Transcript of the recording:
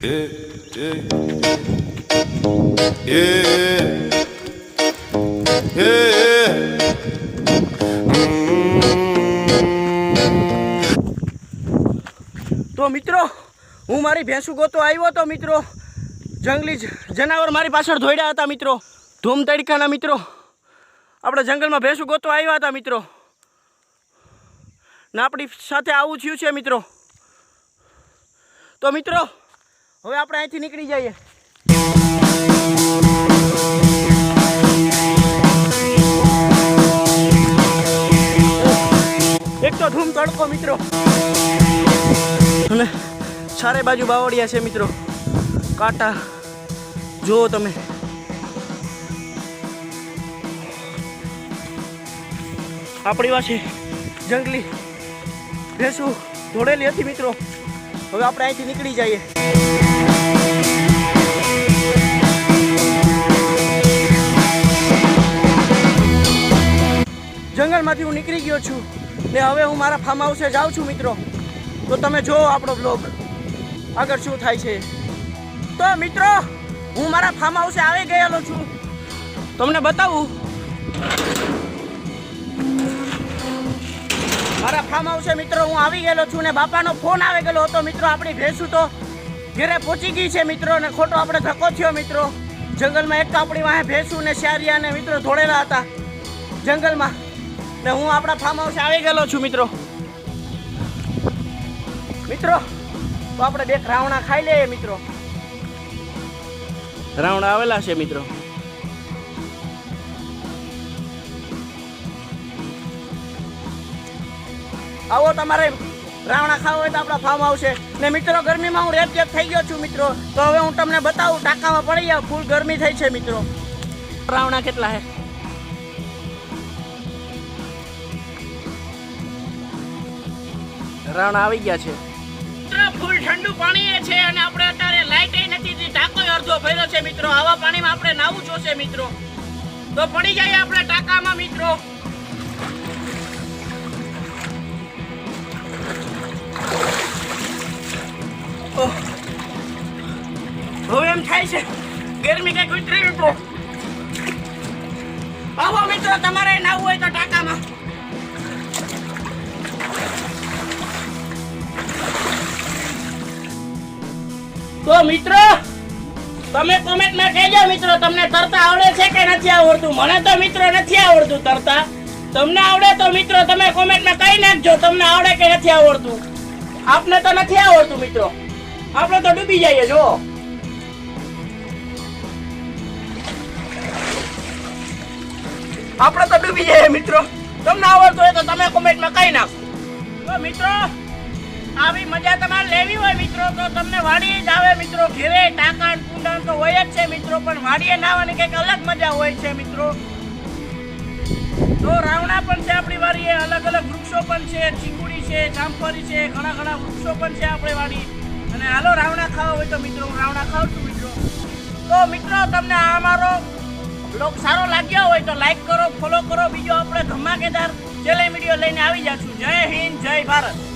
Yeah, yeah, yeah, yeah. તો મિત્રો હું મારી ભેંસુ ગોતો આવ્યો તો મિત્રો જંગલી જનાવર મારી પાછળ દોડ્યા હતા મિત્રો ધૂમ તડકાના મિત્રો આપણે જંગલમાં ભેંસુ ગોતો આવ્યા હતા મિત્રો ને આપણી સાથે આવું થયું છે મિત્રો તો મિત્રો હવે આપણે અહીંથી નીકળી જઈએ એક તો ધૂમ તડકો મિત્રો અને ચારે બાજુ બાવળિયા છે મિત્રો કાંટા જુઓ તમે આપણી પાસે જંગલી ભેંસુ દોડેલી હતી મિત્રો હવે આપણે અહીંથી નીકળી જઈએ જંગલમાંથી હું નીકળી ગયો છું ને હવે હું મારા ફાર્મ હાઉસે જાઉં છું મિત્રો તો તમે જુઓ આપણો બ્લોગ આગળ શું થાય છે તો મિત્રો હું મારા ફાર્મ હાઉસે આવી ગયેલો છું તમને બતાવું મારા ફાર્મ હાઉસે મિત્રો હું આવી ગયેલો છું ને બાપાનો ફોન આવી ગયેલો હતો મિત્રો આપણી ભેંસું તો ઘરે પહોંચી ગઈ છે મિત્રો ને ખોટો આપણે ધક્કો થયો મિત્રો જંગલમાં એક તો આપણી વાહે ભેંસું ને શિયારિયા ને મિત્રો દોડેલા હતા જંગલમાં ને હું આપણા ફાર્મ હાઉસે આવી ગયેલો છું મિત્રો મિત્રો તો આપણે બે રાવણા ખાઈ લઈએ મિત્રો રાવણા આવેલા છે મિત્રો આવો તમારે રાવણા ખાવા હોય તો આપણા ફાર્મ હાઉસે ને મિત્રો ગરમીમાં હું રેપ થઈ ગયો છું મિત્રો તો હવે હું તમને બતાવું ટાંકામાં પડી જાવ ફૂલ ગરમી થઈ છે મિત્રો રાવણા કેટલા છે રાવણા આવી ગયા છે ફૂલ ઠંડુ પાણી છે અને આપણે અત્યારે લાઈટ નથી ટાંકો અડધો ભર્યો છે મિત્રો આવા પાણીમાં આપણે નાવું જોશે મિત્રો તો પડી જાય આપણે ટાંકામાં મિત્રો હવે એમ થાય છે ગરમી કઈક ઉતરી મિત્રો આવો મિત્રો તમારે નાવું હોય તો ટાંકામાં તો મિત્રો તમે કોમેન્ટમાં કહેજો મિત્રો તમને તરતા આવડે છે કે નથી આવડતું મને તો મિત્રો નથી આવડતું તરતા તમને આવડે તો મિત્રો તમે કોમેન્ટમાં કહી નાખજો તમને આવડે કે નથી આવડતું આપને તો નથી આવડતું મિત્રો આપણે તો ડૂબી જઈએ જો આપણે તો ડૂબી જઈએ મિત્રો તમને આવડતું હોય તો તમે કોમેન્ટમાં કહી નાખો તો મિત્રો આવી મજા તમારે લેવી હોય મિત્રો તો તમને વાડીએ જ આવે મિત્રો ઘેરે ટાંકા કુંડા તો હોય જ છે મિત્રો પણ વાડીએ નાવાની કંઈક અલગ મજા હોય છે મિત્રો તો રાવણા પણ છે આપણી વાડીએ અલગ અલગ વૃક્ષો પણ છે ચીકુડી છે જામફળી છે ઘણા વૃક્ષો પણ છે આપણે વાડી અને હાલો રાવણા ખાવા હોય તો મિત્રો હું રાવણા ખાઉં છું મિત્રો તો મિત્રો તમને આ અમારો બ્લોગ સારો લાગ્યો હોય તો લાઈક કરો ફોલો કરો બીજો આપણે ધમાકેદાર ચેલેન્જ વિડીયો લઈને આવી જાશું જય હિન્દ જય ભારત